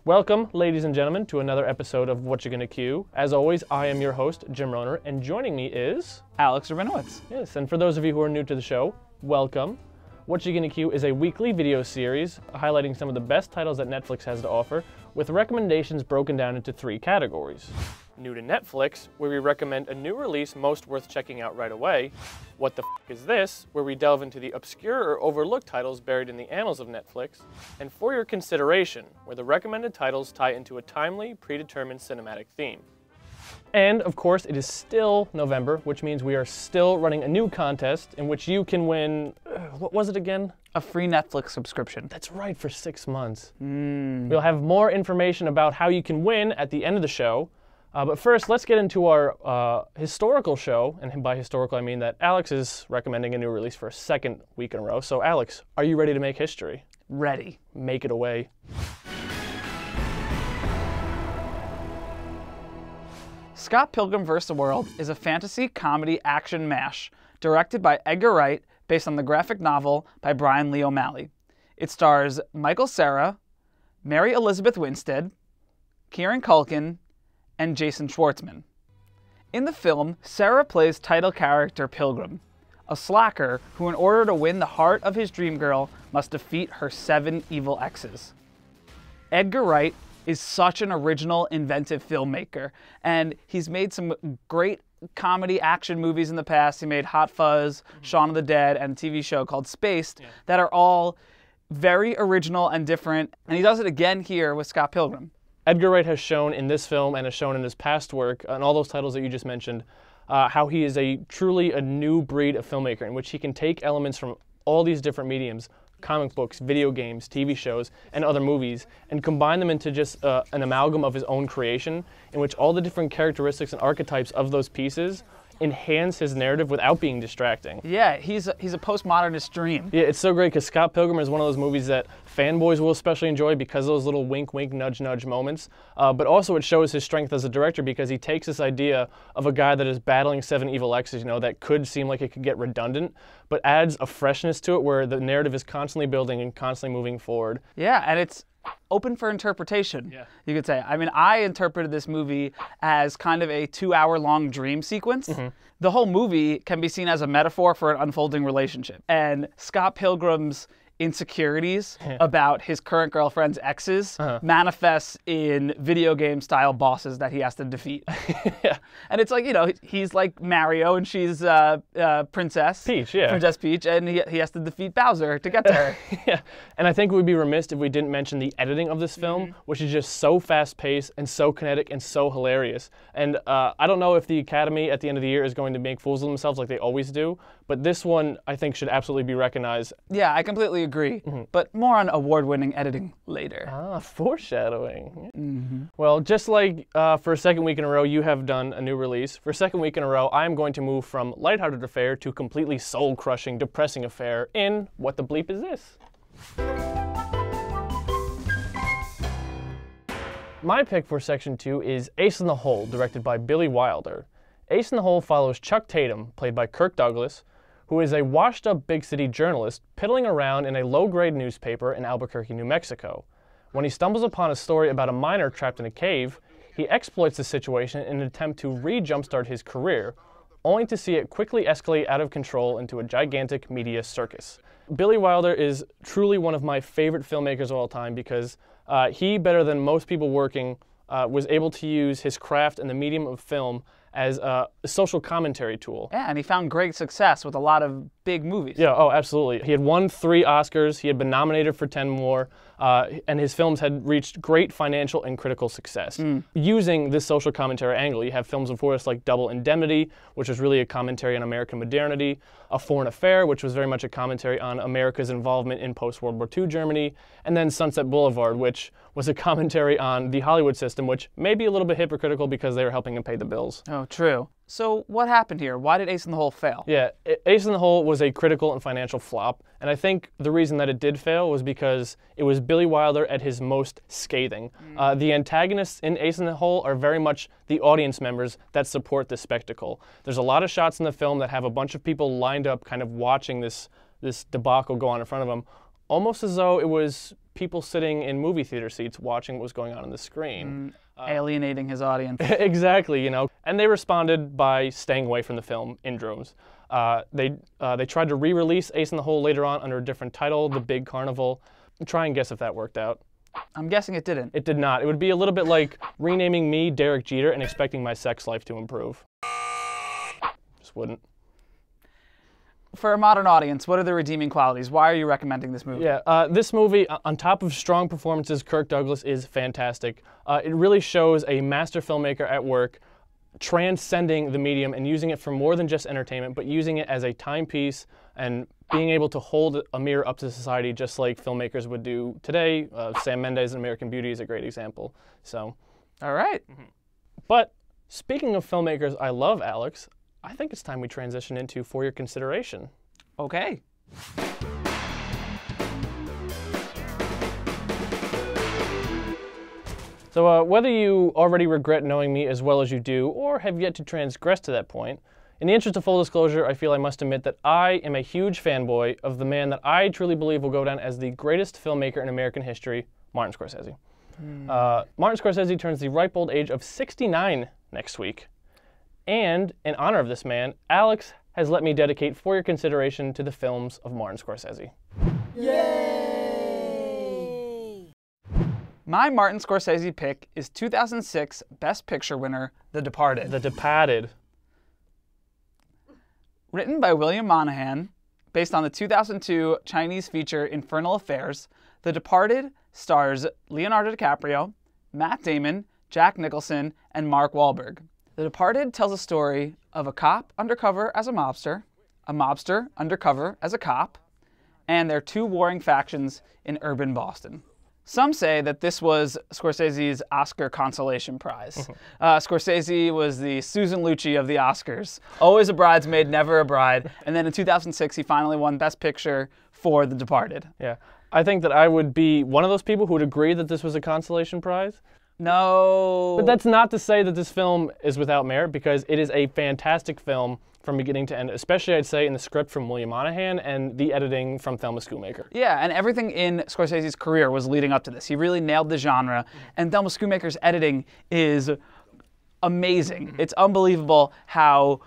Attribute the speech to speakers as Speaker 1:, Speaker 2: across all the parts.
Speaker 1: Welcome, ladies and gentlemen, to another episode of Whatcha Gonna Queue. As always, I am your host, Jim Rohner, and joining me is...
Speaker 2: Alex Rabinowitz.
Speaker 1: Yes, and for those of you who are new to the show, welcome. Whatcha Gonna Queue is a weekly video series highlighting some of the best titles that Netflix has to offer, with recommendations broken down into three categories. New to Netflix, where we recommend a new release most worth checking out right away. What the f*** is this, where we delve into the obscure or overlooked titles buried in the annals of Netflix. And For Your Consideration, where the recommended titles tie into a timely, predetermined cinematic theme. And, of course, it is still November, which means we are still running a new contest in which you can win, what was it again?
Speaker 2: A free Netflix subscription.
Speaker 1: That's right, for 6 months. We'll have more information about how you can win at the end of the show. But first, let's get into our historical show, and by historical I mean that Alex is recommending a new release for a second week in a row. So Alex, are you ready to make history?
Speaker 2: Ready.
Speaker 1: Make it away.
Speaker 2: Scott Pilgrim vs. the World is a fantasy comedy action mash directed by Edgar Wright based on the graphic novel by Brian Lee O'Malley. It stars Michael Cera, Mary Elizabeth Winstead, Kieran Culkin, and Jason Schwartzman. In the film, Cera plays title character Pilgrim, a slacker who, in order to win the heart of his dream girl, must defeat her 7 evil exes. Edgar Wright is such an original, inventive filmmaker, and he's made some great comedy action movies in the past. He made Hot Fuzz, Shaun of the Dead, and a TV show called Spaced that are all very original and different, and he does it again here with Scott Pilgrim.
Speaker 1: Edgar Wright has shown in this film and has shown in his past work, and all those titles that you just mentioned, how he is truly a new breed of filmmaker in which he can take elements from all these different mediums, comic books, video games, TV shows, and other movies, and combine them into just an amalgam of his own creation, in which all the different characteristics and archetypes of those pieces enhance his narrative without being distracting.
Speaker 2: Yeah, he's a postmodernist dream.
Speaker 1: Yeah, it's so great because Scott Pilgrim is one of those movies that fanboys will especially enjoy because of those little wink, wink, nudge, nudge moments. But also it shows his strength as a director because he takes this idea of a guy that is battling 7 evil exes, that could seem like it could get redundant, but adds a freshness to it where the narrative is constantly building and constantly moving forward.
Speaker 2: Yeah, and it's open for interpretation, you could say. I mean, I interpreted this movie as kind of a 2-hour-long dream sequence. The whole movie can be seen as a metaphor for an unfolding relationship. And Scott Pilgrim's insecurities about his current girlfriend's exes manifests in video game style bosses that he has to defeat. And it's like, he's like Mario and she's Princess
Speaker 1: Peach,
Speaker 2: Princess Peach, and he has to defeat Bowser to get to her.
Speaker 1: And I think we'd be remiss if we didn't mention the editing of this film, which is just so fast-paced and so kinetic and so hilarious. And I don't know if the Academy at the end of the year is going to make fools of themselves like they always do, but this one I think should absolutely be recognized.
Speaker 2: Yeah, I completely agree, but more on award-winning editing later.
Speaker 1: Ah, foreshadowing. Well, just like for a second week in a row, you have done a new release. For a second week in a row, I'm going to move from lighthearted affair to completely soul-crushing, depressing affair in What the Bleep Is This? My pick for Section 2 is Ace in the Hole, directed by Billy Wilder. Ace in the Hole follows Chuck Tatum, played by Kirk Douglas, who is a washed-up big-city journalist piddling around in a low-grade newspaper in Albuquerque, New Mexico. When he stumbles upon a story about a miner trapped in a cave, he exploits the situation in an attempt to re-jumpstart his career, only to see it quickly escalate out of control into a gigantic media circus. Billy Wilder is truly one of my favorite filmmakers of all time because he, better than most people working, was able to use his craft and the medium of film as a social commentary tool.
Speaker 2: Yeah, and he found great success with a lot of big movies.
Speaker 1: Yeah, oh, absolutely. He had won 3 Oscars, he had been nominated for 10 more, and his films had reached great financial and critical success. Using this social commentary angle, you have films, of course, like Double Indemnity, which was really a commentary on American modernity, A Foreign Affair, which was very much a commentary on America's involvement in post-World War II Germany, and then Sunset Boulevard, which was a commentary on the Hollywood system, which may be a little bit hypocritical because they were helping him pay the bills.
Speaker 2: Oh, true. So what happened here? Why did Ace in the Hole fail?
Speaker 1: Yeah, Ace in the Hole was a critical and financial flop, and I think the reason that it did fail was because it was Billy Wilder at his most scathing. The antagonists in Ace in the Hole are very much the audience members that support this spectacle. There's a lot of shots in the film that have a bunch of people lined up kind of watching this debacle go on in front of them, almost as though it was people sitting in movie theater seats watching what was going on the screen.
Speaker 2: Alienating his audience.
Speaker 1: Exactly, you know. And they responded by staying away from the film in droves. They tried to re-release Ace in the Hole later on under a different title, The Big Carnival. Try and guess if that worked out.
Speaker 2: I'm guessing it didn't.
Speaker 1: It did not. It would be a little bit like renaming me Derek Jeter and expecting my sex life to improve. Just wouldn't.
Speaker 2: For a modern audience, what are the redeeming qualities? Why are you recommending this movie?
Speaker 1: Yeah, this movie, on top of strong performances, Kirk Douglas is fantastic. It really shows a master filmmaker at work, transcending the medium and using it for more than just entertainment, but using it as a timepiece and being able to hold a mirror up to society just like filmmakers would do today. Sam Mendes in American Beauty is a great example. So,
Speaker 2: all right.
Speaker 1: But speaking of filmmakers I love, Alex, I think it's time we transition into For Your Consideration.
Speaker 2: Okay.
Speaker 1: So whether you already regret knowing me as well as you do, or have yet to transgress to that point, in the interest of full disclosure, I feel I must admit that I am a huge fanboy of the man that I truly believe will go down as the greatest filmmaker in American history, Martin Scorsese. Martin Scorsese turns the ripe old age of 69 next week. And in honor of this man, Alex has let me dedicate For Your Consideration to the films of Martin Scorsese.
Speaker 3: Yay!
Speaker 2: My Martin Scorsese pick is 2006 Best Picture winner, The Departed.
Speaker 1: The Departed.
Speaker 2: Written by William Monahan, based on the 2002 Chinese feature Infernal Affairs, The Departed stars Leonardo DiCaprio, Matt Damon, Jack Nicholson, and Mark Wahlberg. The Departed tells a story of a cop undercover as a mobster undercover as a cop, and their two warring factions in urban Boston. Some say that this was Scorsese's Oscar consolation prize. Scorsese was the Susan Lucci of the Oscars. Always a bridesmaid, never a bride. And then in 2006, he finally won Best Picture for The Departed.
Speaker 1: Yeah. I think that I would be one of those people who would agree that this was a consolation prize.
Speaker 2: No.
Speaker 1: But that's not to say that this film is without merit, because it is a fantastic film from beginning to end, especially I'd say in the script from William Monahan and the editing from Thelma Schoonmaker.
Speaker 2: Yeah, and everything in Scorsese's career was leading up to this. He really nailed the genre, and Thelma Schoonmaker's editing is amazing. It's unbelievable how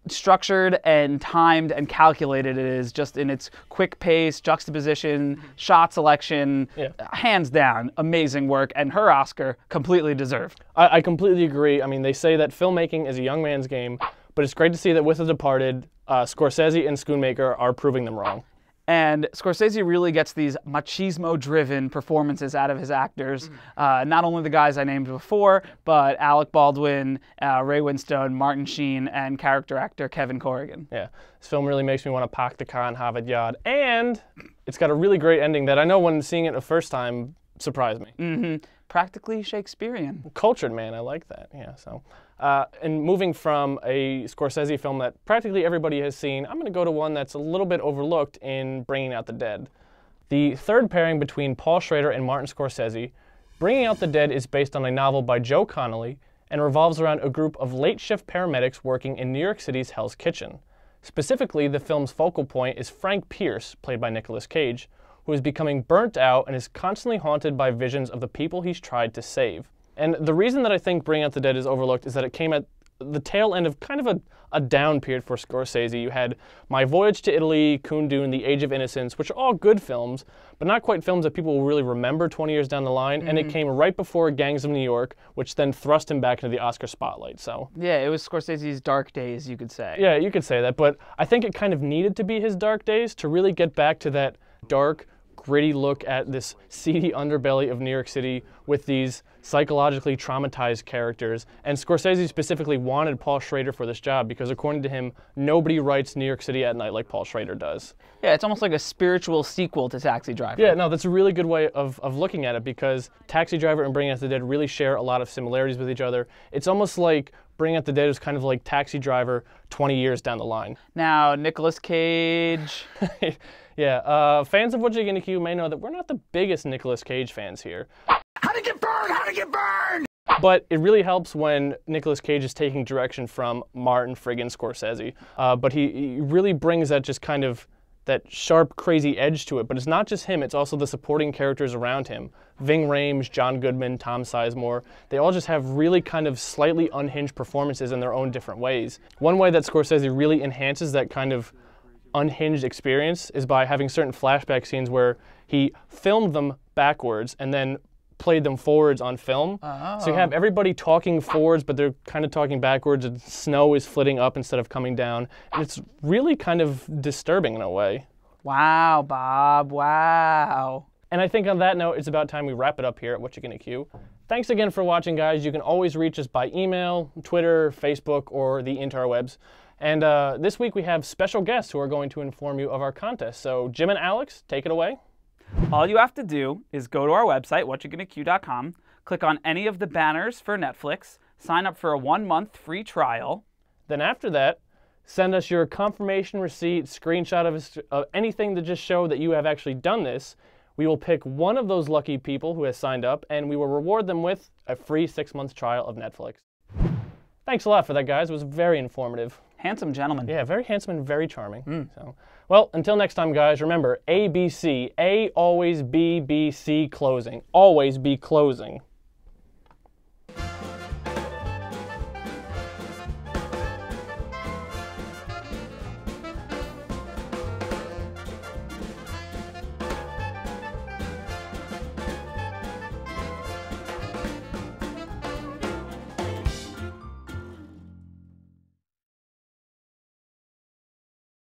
Speaker 2: structured and timed and calculated it is, just in its quick pace, juxtaposition, shot selection. Hands down, amazing work, and her Oscar completely deserved.
Speaker 1: I completely agree. I mean, they say that filmmaking is a young man's game, but it's great to see that with The Departed, Scorsese and Schoonmaker are proving them wrong.
Speaker 2: And Scorsese really gets these machismo-driven performances out of his actors. Not only the guys I named before, but Alec Baldwin, Ray Winstone, Martin Sheen, and character actor Kevin Corrigan.
Speaker 1: Yeah, this film really makes me want to park the car in Harvard Yard. And it's got a really great ending that I know when seeing it the first time surprised me.
Speaker 2: Practically Shakespearean.
Speaker 1: Cultured man, I like that. Yeah, so. And moving from a Scorsese film that practically everybody has seen, I'm going to go to one that's a little bit overlooked in Bringing Out the Dead. The third pairing between Paul Schrader and Martin Scorsese, Bringing Out the Dead is based on a novel by Joe Connolly and revolves around a group of late-shift paramedics working in New York City's Hell's Kitchen. Specifically, the film's focal point is Frank Pierce, played by Nicolas Cage, who is becoming burnt out and is constantly haunted by visions of the people he's tried to save. And the reason that I think Bring Out the Dead is overlooked is that it came at the tail end of kind of a down period for Scorsese. You had My Voyage to Italy, Kundun, The Age of Innocence, which are all good films, but not quite films that people will really remember 20 years down the line. And it came right before Gangs of New York, which then thrust him back into the Oscar spotlight. So
Speaker 2: yeah, it was Scorsese's dark days, you could say.
Speaker 1: Yeah, you could say that, but I think it kind of needed to be his dark days to really get back to that dark, gritty look at this seedy underbelly of New York City with these psychologically traumatized characters. And Scorsese specifically wanted Paul Schrader for this job because, according to him, nobody writes New York City at night like Paul Schrader does.
Speaker 2: Yeah, it's almost like a spiritual sequel to Taxi Driver.
Speaker 1: Yeah, no, that's a really good way of looking at it, because Taxi Driver and Bringing Out the Dead really share a lot of similarities with each other. It's almost like Bringing Out the Dead is kind of like Taxi Driver 20 years down the line.
Speaker 2: Now, Nicolas Cage.
Speaker 1: Yeah, fans of Whatcha Gonna Queue may know that we're not the biggest Nicolas Cage fans here.
Speaker 3: How'd it get burned? How'd it get burned?
Speaker 1: But it really helps when Nicolas Cage is taking direction from Martin friggin' Scorsese. But he really brings that just kind of sharp, crazy edge to it. But it's not just him, it's also the supporting characters around him. Ving Rhames, John Goodman, Tom Sizemore, they all just have really kind of slightly unhinged performances in their own different ways. One way that Scorsese really enhances that kind of unhinged experience is by having certain flashback scenes where he filmed them backwards and then played them forwards on film. So you have everybody talking forwards, but they're kind of talking backwards, and snow is flitting up instead of coming down. And it's really kind of disturbing in a way.
Speaker 2: Wow, Bob, wow.
Speaker 1: And I think on that note, it's about time we wrap it up here at Whatcha Gonna Queue. Thanks again for watching, guys. You can always reach us by email, Twitter, Facebook, or the interwebs. And this week we have special guests who are going to inform you of our contest. So Jim and Alex, take it away.
Speaker 2: All you have to do is go to our website, whatchagonnaqueue.com, click on any of the banners for Netflix, sign up for a 1-month free trial.
Speaker 1: Then after that, send us your confirmation receipt, screenshot of anything to just show that you have actually done this. We will pick one of those lucky people who has signed up, and we will reward them with a free 6-month trial of Netflix. Thanks a lot for that, guys. It was very informative.
Speaker 2: Handsome gentleman.
Speaker 1: Yeah, very handsome and very charming. So, well, until next time, guys, remember, ABC, A always B, B, C closing. Always be closing.